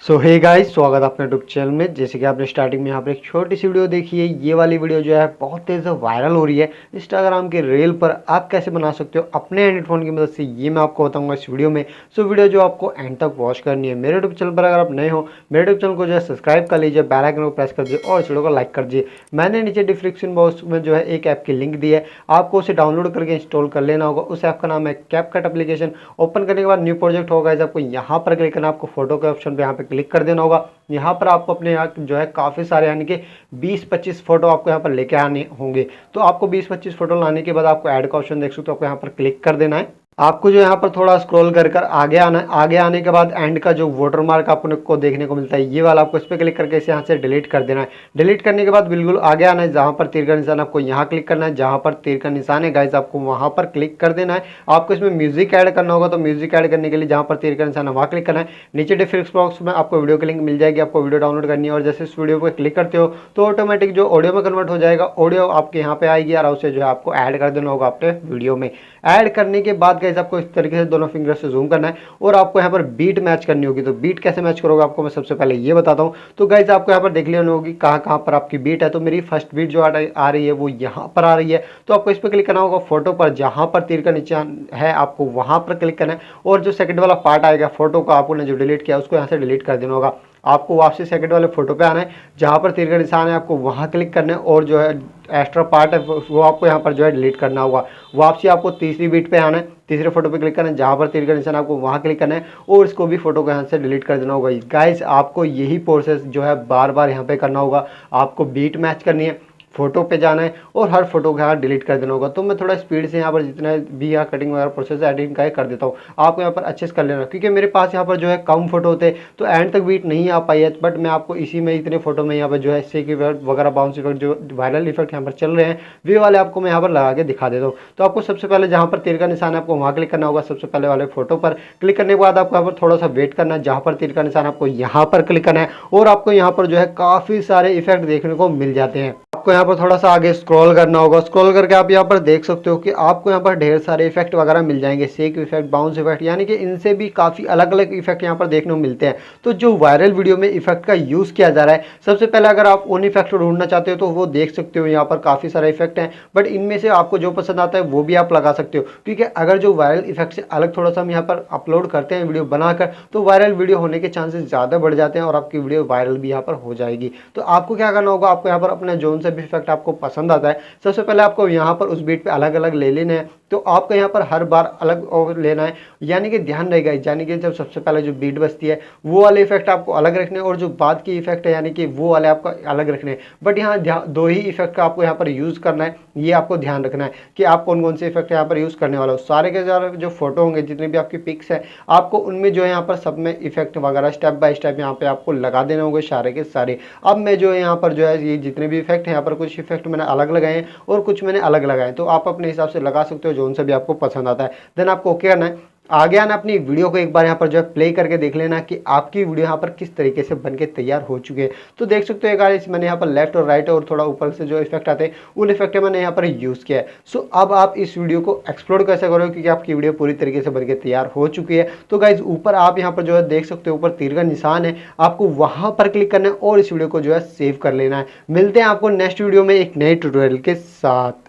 सो hey guys, स्वागत है अपने यूट्यूब चैनल में। जैसे कि आपने स्टार्टिंग में यहाँ पर एक छोटी सी वीडियो देखी है, ये वाली वीडियो जो है बहुत तेज़ से वायरल हो रही है इंस्टाग्राम के रील पर। आप कैसे बना सकते हो अपने एंड्रॉइड फ़ोन की मदद से, ये मैं आपको बताऊंगा इस वीडियो में। सो वीडियो जो आपको एंड तक वॉच करनी है। मेरे यूट्यूब चैनल पर अगर आप नए हो, मेरे यूट्यूब चैनल को जो है सब्सक्राइब कर लीजिए, बेल आइकन को प्रेस कर दीजिए और इस वीडियो को लाइक कर दीजिए। मैंने नीचे डिस्क्रिप्शन बॉक्स में जो है एक ऐप की लिंक दी है, आपको उसे डाउनलोड करके इंस्टॉल कर लेना होगा। उस ऐप का नाम है कैपकट एप्लीकेशन। ओपन करने के बाद न्यू प्रोजेक्ट होगा, आपको यहाँ पर क्लिक करना, आपको फोटो के ऑप्शन पर यहाँ पर क्लिक कर देना होगा। यहाँ पर आपको अपने यहाँ जो है काफ़ी सारे यानी कि 20-25 फोटो आपको यहाँ पर लेके आने होंगे। तो आपको 20-25 फोटो लाने के बाद आपको ऐड का ऑप्शन देख सकते हो, आपको यहाँ पर क्लिक कर देना है। आपको जो यहाँ पर थोड़ा स्क्रॉल कर आगे आना है। आगे आने के बाद एंड का जो वाटर मार्क आपको देखने को मिलता है, ये वाला आपको इस पर क्लिक करके इसे यहाँ से डिलीट कर देना है। डिलीट करने के बाद बिल्कुल आगे आना है, जहाँ पर तीर का निशान आपको यहाँ क्लिक करना है, जहाँ पर तीर का निशान है गाइस आपको वहाँ पर क्लिक कर देना है। आपको इसमें म्यूजिक ऐड करना होगा, तो म्यूजिक ऐड करने के लिए जहाँ पर तीर का निशान है वहाँ क्लिक करना है। नीचे डिस्क्रिप्शन बॉक्स में आपको वीडियो की लिंक मिल जाएगी, आपको वीडियो डाउनलोड करनी है और जैसे इस वीडियो पर क्लिक करते हो तो ऑटोमेटिक जो ऑडियो में कन्वर्ट हो जाएगा, ऑडियो आपके यहाँ पे आएगी और उसे जो है आपको ऐड कर देना होगा अपने वीडियो में। ऐड करने के बाद गाइस आपको इस तरीके से दोनों फिंगर से जूम करना है और आपको यहाँ पर बीट मैच करनी होगी। तो बीट कैसे मैच करोगे आपको मैं सबसे पहले ये बताता हूँ। तो गाइस आपको यहाँ पर देख लेनी होगी कहाँ कहाँ पर आपकी बीट है। तो मेरी फर्स्ट बीट जो आ रही है वो यहाँ पर आ रही है, तो आपको इस पर क्लिक करना होगा। फोटो पर जहाँ पर तीर का निशान है आपको वहाँ पर क्लिक करना है और जो सेकंड वाला पार्ट आएगा फोटो का आपने जो डिलीट किया उसको यहाँ से डिलीट कर देना होगा। आपको वापसी सेकंड वाले फोटो पे आना है, जहाँ पर तीर का निशान है आपको वहाँ क्लिक करना है और जो है एक्स्ट्रा पार्ट है वो आपको यहाँ पर जो है डिलीट करना होगा। वापसी आपको तीसरी बीट पे आना है, तीसरे फोटो पे क्लिक करना है, जहाँ पर तीर का निशान आपको वहाँ क्लिक करना है और इसको भी फोटो को यहाँ से डिलीट कर देना होगा। गाइस आपको यही प्रोसेस जो है बार बार यहाँ पे करना होगा। आपको बीट मैच करनी है, फोटो पे जाना है और हर फोटो को यहाँ डिलीट कर देना होगा। तो मैं थोड़ा स्पीड से यहाँ पर जितना भी यहाँ कटिंग वगैरह प्रोसेस एडिटिंग का कर देता हूँ, आपको यहाँ पर अच्छे से कर लेना, क्योंकि मेरे पास यहाँ पर जो है कम फोटो होते तो एंड तक बीट नहीं आ पाई है। बट मैं आपको इसी में इतने फोटो में यहाँ पर जो है शेक इफेक्ट वगैरह, बाउंस इफेक्ट, जो वायरल इफेक्ट यहाँ पर चल रहे हैं वे वाले आपको मैं यहाँ पर लगा के दिखा देता हूँ। तो आपको सबसे पहले जहाँ पर तीर का निशान है आपको वहाँ क्लिक करना होगा। सबसे पहले वाले फोटो पर क्लिक करने के बाद आपको यहाँ पर थोड़ा सा वेट करना है, जहाँ पर तीर का निशान आपको यहाँ पर क्लिक करना है और आपको यहाँ पर जो है काफ़ी सारे इफेक्ट देखने को मिल जाते हैं। आपको यहाँ पर थोड़ा सा आगे स्क्रॉल करना होगा। स्क्रॉल करके आप यहाँ पर देख सकते हो कि आपको यहाँ पर ढेर सारे इफेक्ट वगैरह मिल जाएंगे, शेक इफेक्ट, बाउंस इफेक्ट, यानी कि इनसे भी काफ़ी अलग अलग इफेक्ट यहाँ पर देखने को मिलते हैं। तो जो वायरल वीडियो में इफेक्ट का यूज़ किया जा रहा है, सबसे पहले अगर आप उन इफेक्ट को ढूंढना चाहते हो तो वो देख सकते हो, यहाँ पर काफ़ी सारे इफेक्ट हैं। बट इनमें से आपको जो पसंद आता है वो भी आप लगा सकते हो, क्योंकि अगर जो वायरल इफेक्ट से अलग थोड़ा सा हम यहाँ पर अपलोड करते हैं वीडियो बनाकर, तो वायरल वीडियो होने के चांसेस ज़्यादा बढ़ जाते हैं और आपकी वीडियो वायरल भी यहाँ पर हो जाएगी। तो आपको क्या करना होगा, आपको यहाँ पर अपने जोन से भी इफेक्ट आपको पसंद आता है, सबसे पहले आपको यहाँ पर उस बीट पे अलग अलग ले लेने हैं। तो आपको यहाँ पर हर बार अलग और लेना है, यानी कि ध्यान रहेगा, यानी कि जब सबसे पहले जो बीट बजती है वो वाले इफेक्ट आपको अलग रखने हैं और जो बाद की इफेक्ट है यानी कि वो वाले आपको अलग रखने हैं। बट यहाँ दो ही इफेक्ट का आपको यहाँ पर यूज़ करना है, ये आपको ध्यान रखना है कि आप कौन कौन से इफेक्ट यहाँ पर यूज़ करने वाला हो। सारे के सारे जो फोटो होंगे, जितने भी आपकी पिक्स हैं, आपको उनमें जो है यहाँ पर सब में इफेक्ट वगैरह स्टेप बाय स्टेप यहाँ पे आपको लगा देने होंगे सारे के सारे। अब मैं जो है यहाँ पर जो है ये जितने भी इफेक्ट हैं, यहाँ पर कुछ इफेक्ट मैंने अलग लगाए हैं और कुछ मैंने अलग लगाए, तो आप अपने हिसाब से लगा सकते हो जोन से भी आपको पसंद आता है। देन आपको ओके करना है। आगे आना, अपनी वीडियो को एक बार यहाँ पर जो है प्ले करके देख लेना कि आपकी वीडियो यहाँ पर किस तरीके से बनके तैयार हो चुके हैं। तो देख सकते हो गाइस, मैंने यहाँ पर लेफ्ट और राइट और थोड़ा ऊपर से जो इफेक्ट आते हैं उन इफेक्ट मैंने यहाँ पर यूज़ किया है। सो अब आप इस वीडियो को एक्सप्लोर कैसे करोगे, क्योंकि आपकी वीडियो पूरी तरीके से बनके तैयार हो चुकी है। तो गाइज ऊपर आप यहाँ पर जो है देख सकते हो, ऊपर तीर का निशान है, आपको वहाँ पर क्लिक करना है और इस वीडियो को जो है सेव कर लेना है। मिलते हैं आपको नेक्स्ट वीडियो में एक नए ट्यूटोरियल के साथ।